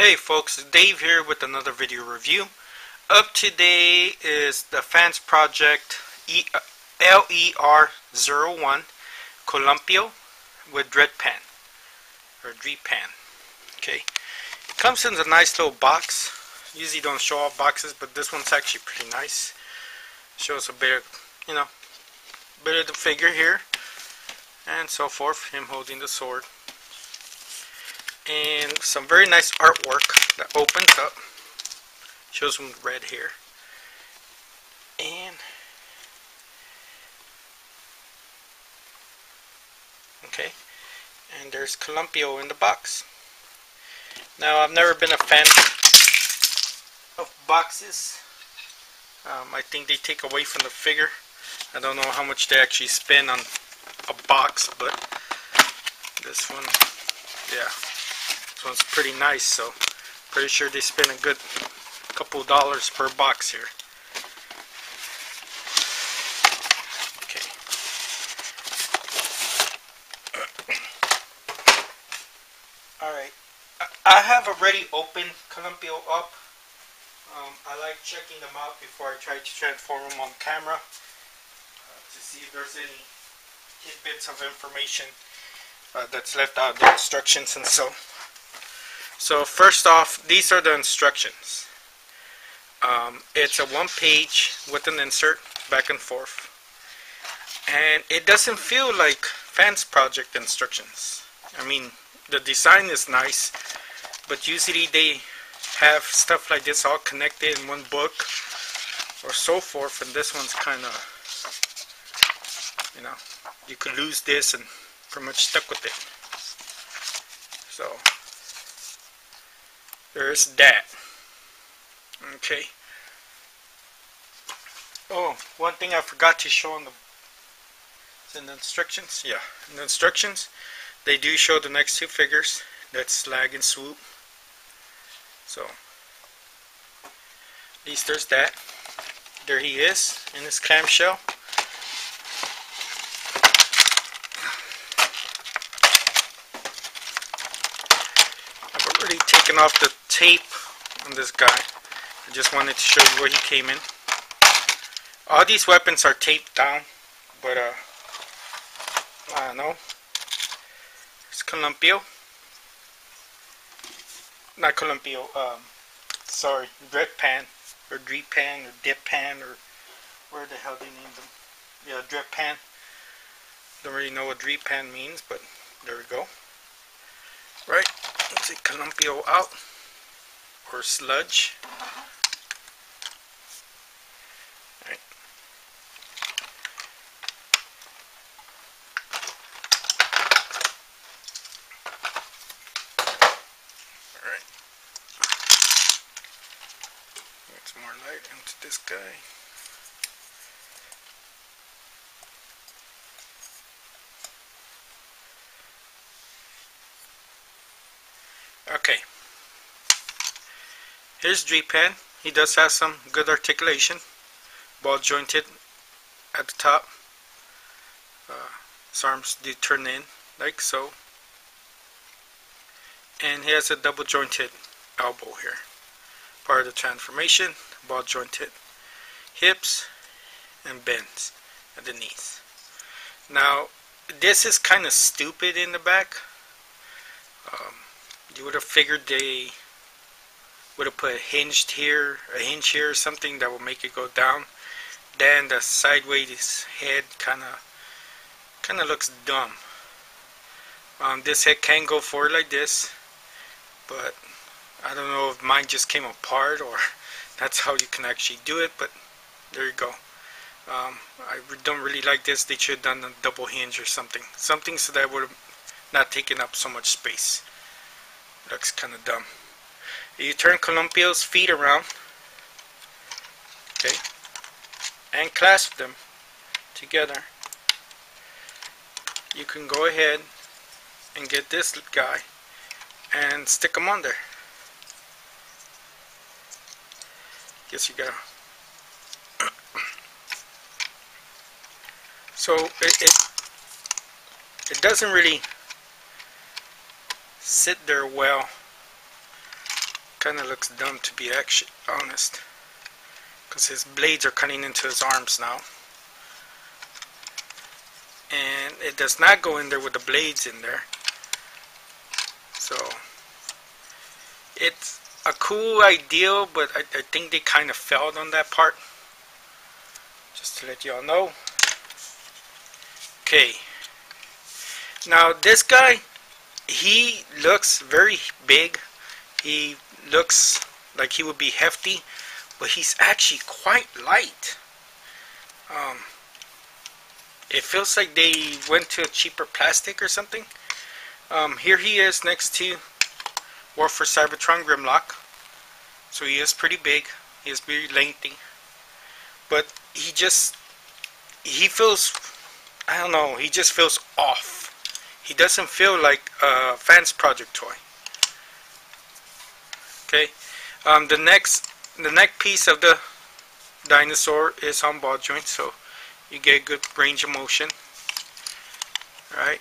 Hey folks, Dave here with another video review. Up today is the Fansproject LER01 Columpio with Dredpan or Dredpan. Okay, it comes in a nice little box. Usually don't show off boxes, but this one's actually pretty nice. Shows a bit of, bit of the figure here and so forth. Him holding the sword. And some very nice artwork that opens up. Shows some red here. And okay. And there's Columpio in the box. Now I've never been a fan of boxes. I think they take away from the figure. I don't know how much they actually spend on a box, but this one, yeah. This one's pretty nice, so pretty sure they spend a good couple dollars per box here. Okay. Alright. I have already opened Columpio up. I like checking them out before I try to transform them on camera to see if there's any tidbits of information that's left out of the instructions and so. So first off, these are the instructions. It's a one page with an insert back and forth, and it doesn't feel like Fansproject instructions. I mean, the design is nice, but usually they have stuff like this all connected in one book or so forth, and this one's kind of, you could lose this and pretty much stuck with it. So there's that. Okay. Oh, one thing I forgot to show in the instructions. Yeah, in the instructions, they do show the next two figures. That's Slag and Swoop. So, at least there's that. There he is in his clamshell. I've already taken off the tape on this guy. I just wanted to show you where he came in. All these weapons are taped down, but I don't know. It's Columpio. Not Columpio, sorry, Dredpan, or Dredpan, or Dippan, or where the hell they named them. Yeah, Dredpan. Don't really know what Dredpan means, but there we go. Right, let's take Columpio out, or Sludge. Right. Alright. Get some more light into this guy. Okay. Here's Dredpan. He does have some good articulation. Ball jointed at the top. His arms do turn in like so. And he has a double jointed elbow here. Part of the transformation. Ball jointed hips and bends at the knees. Now this is kind of stupid in the back. You would have figured they would have put a hinge here or something that will make it go down. Then the sideways head kind of looks dumb. This head can go forward like this, but I don't know if mine just came apart or that's how you can actually do it. But there you go. I don't really like this. They should have done a double hinge or something so that would have not taken up so much space. Looks kind of dumb. You turn Columpio's feet around, okay, and clasp them together. You can go ahead and get this guy and stick him on there. Guess you gotta. So it doesn't really sit there well Kind of looks dumb, to be actually honest, because his blades are cutting into his arms now. And it does not go in there with the blades in there. So it's a cool idea, but I think they kind of failed on that part. Just to let y'all know. Okay. Now this guy, he looks very big. He looks like he would be hefty, but he's actually quite light. It feels like they went to a cheaper plastic or something. Here he is next to War for Cybertron Grimlock. So he is pretty big. He is very lengthy. But he feels, I don't know, he just feels off. He doesn't feel like a Fansproject toy. Okay. The neck piece of the dinosaur is on ball joint, so you get good range of motion. Alright.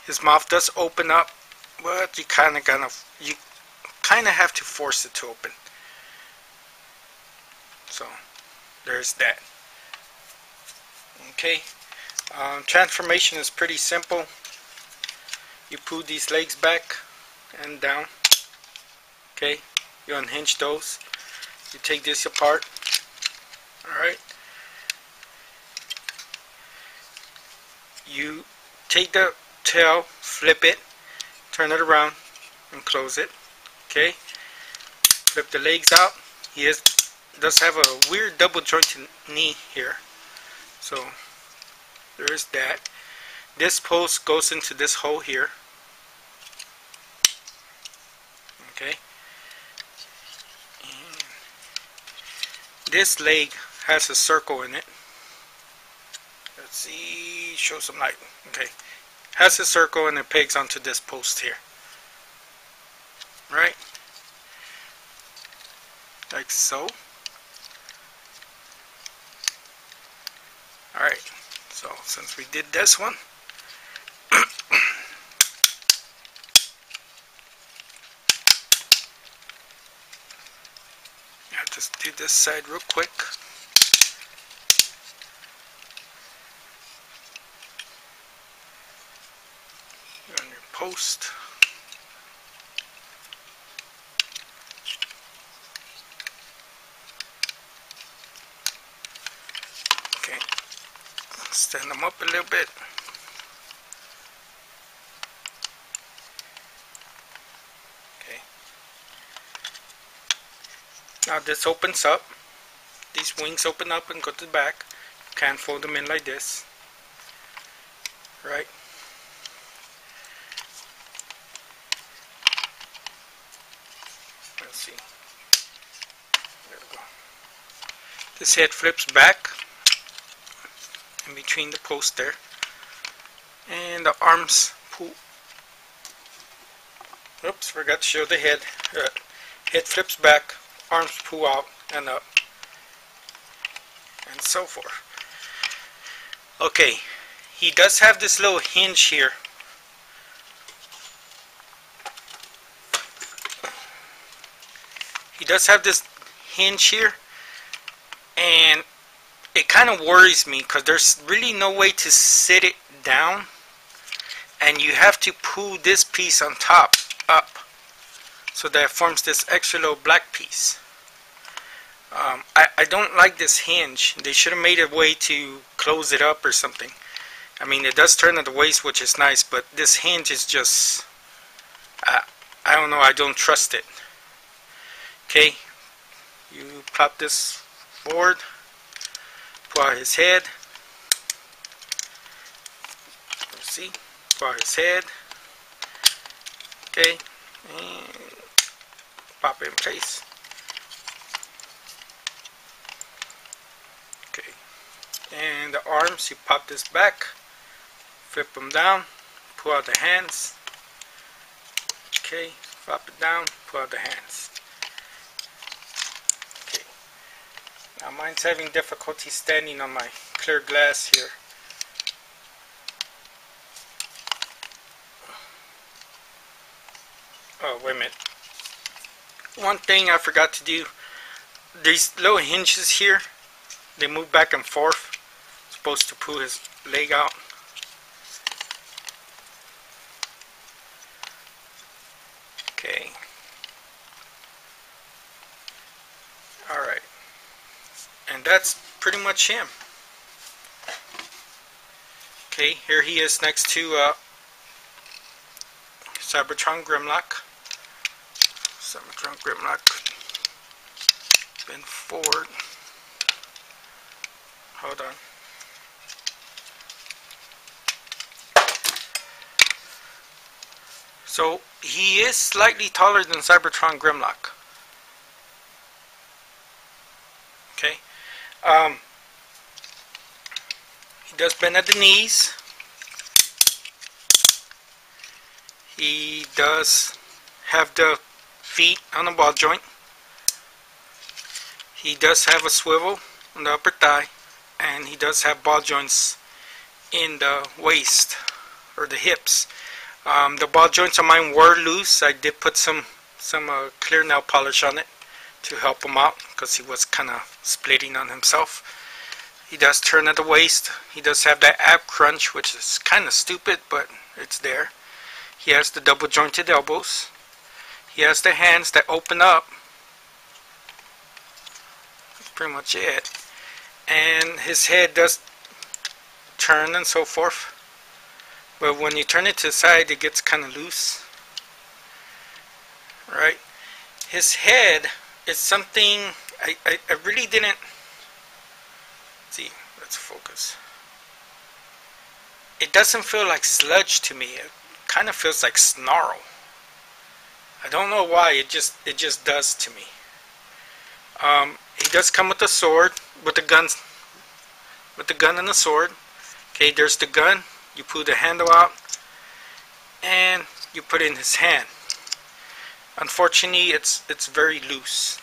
His mouth does open up, but you kind of have to force it to open. So there's that. Okay. Transformation is pretty simple. You pull these legs back and down. Okay. You unhinge those. You take this apart. Alright. You take the tail, flip it, turn it around, and close it. Okay. Flip the legs out. He does have a weird double jointed knee here. So there's that. This post goes into this hole here. Okay. And this leg has a circle in it. Let's see, show some light. Okay. Has a circle and it pegs onto this post here. Right? Like so. Alright, so since we did this one, I'll just do this side real quick. You're on your post. Okay. Stand them up a little bit. Okay. Now this opens up. These wings open up and go to the back. You can fold them in like this. Right? Let's see. There we go. This head flips back in between the posts there, and the arms pull. Oops, forgot to show the head. Head flips back, arms pull out and up, and so forth. Okay, he does have this little hinge here. He does have this hinge here, and it kind of worries me because there's really no way to sit it down, and you have to pull this piece on top up so that it forms this extra little black piece. I don't like this hinge. They should have made a way to close it up or something. I mean, it does turn at the waist, which is nice, but this hinge is just, I don't know, I don't trust it. Okay, you plop this forward, pull out his head. Let's see, pull out his head. Okay, and pop it in place. Okay, and the arms, you pop this back, flip them down, pull out the hands. Okay, pop it down, pull out the hands. Okay, now mine's having difficulty standing on my clear glass here. Oh, wait a minute. One thing I forgot to do. These little hinges here, they move back and forth. Supposed to pull his leg out. Okay. Alright. And that's pretty much him. Okay, here he is next to Cybertron Grimlock. Cybertron Grimlock. Bend forward. Hold on. So he is slightly taller than Cybertron Grimlock. Okay. He does bend at the knees. He does have the feet on the ball joint. He does have a swivel on the upper thigh, and he does have ball joints in the waist or the hips. The ball joints of mine were loose. I did put some clear nail polish on it to help him out because he was kind of splitting on himself. He does turn at the waist. He does have that ab crunch, which is kind of stupid, but it's there. He has the double jointed elbows. He has the hands that open up. That's pretty much it. And his head does turn and so forth. But when you turn it to the side, it gets kind of loose. Right? His head is something I really didn't... Let's see, let's focus. It doesn't feel like sludge to me. It kind of feels like snarl. I don't know why, it just does to me. He does come with a sword, with the gun and the sword. Okay, there's the gun. You pull the handle out, and you put it in his hand. Unfortunately, it's very loose.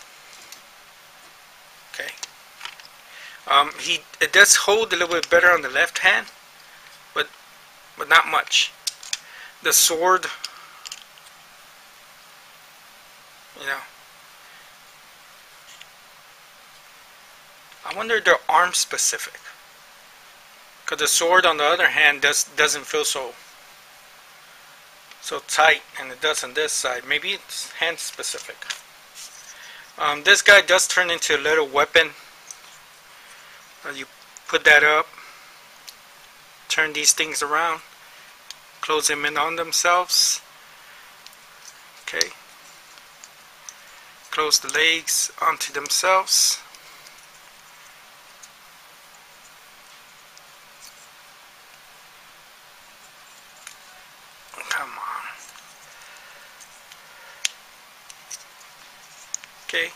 Okay. It does hold a little bit better on the left hand, but not much. The sword, you know. I wonder if they're arm specific. Because the sword, on the other hand, doesn't feel so tight, and it does on this side. Maybe it's hand specific. This guy does turn into a little weapon. You put that up, turn these things around, close them in on themselves. Okay. Close the legs onto themselves. Come on. Okay.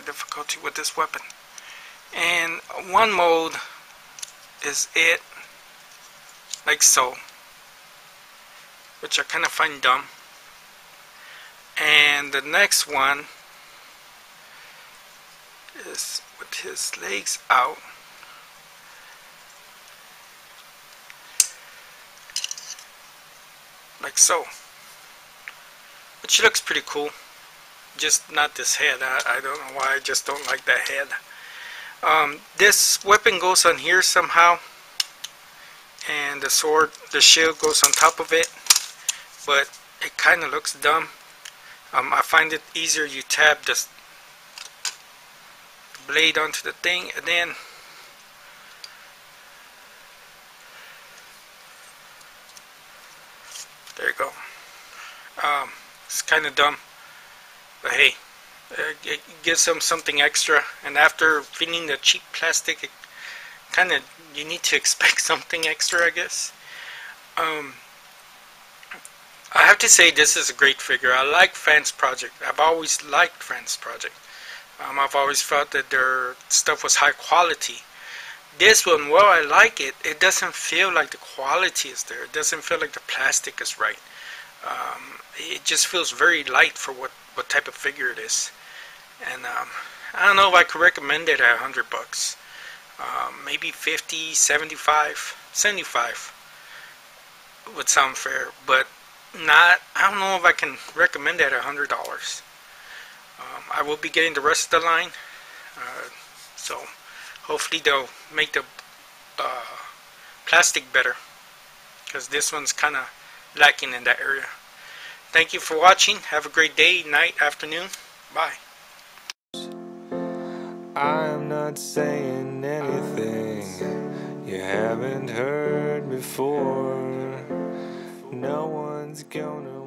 Difficulty with this weapon. And one mode is it, like so, which I kind of find dumb. And the next one is with his legs out. Like so. Which looks pretty cool. Just not this head. I don't know why, I just don't like that head. This weapon goes on here somehow, and the sword, the shield goes on top of it, but it kind of looks dumb. I find it easier, you tab the blade onto the thing, and then there you go. It's kind of dumb. But hey, it gives them something extra, and after fitting the cheap plastic, it kind of, you need to expect something extra, I guess. I have to say, this is a great figure. I like Fansproject. I've always liked Fansproject. I've always felt that their stuff was high quality. This one, well, I like it. It doesn't feel like the quality is there. It doesn't feel like the plastic is right. It just feels very light for what type of figure it is. And I don't know if I could recommend it at $100. Maybe 50, 75, 75. would sound fair, but not. I don't know if I can recommend that at $100. I will be getting the rest of the line, so hopefully they'll make the plastic better, because this one's kind of lacking in that area. Thank you for watching. Have a great day, night, afternoon. Bye. I'm not saying anything you haven't heard before. No one's gonna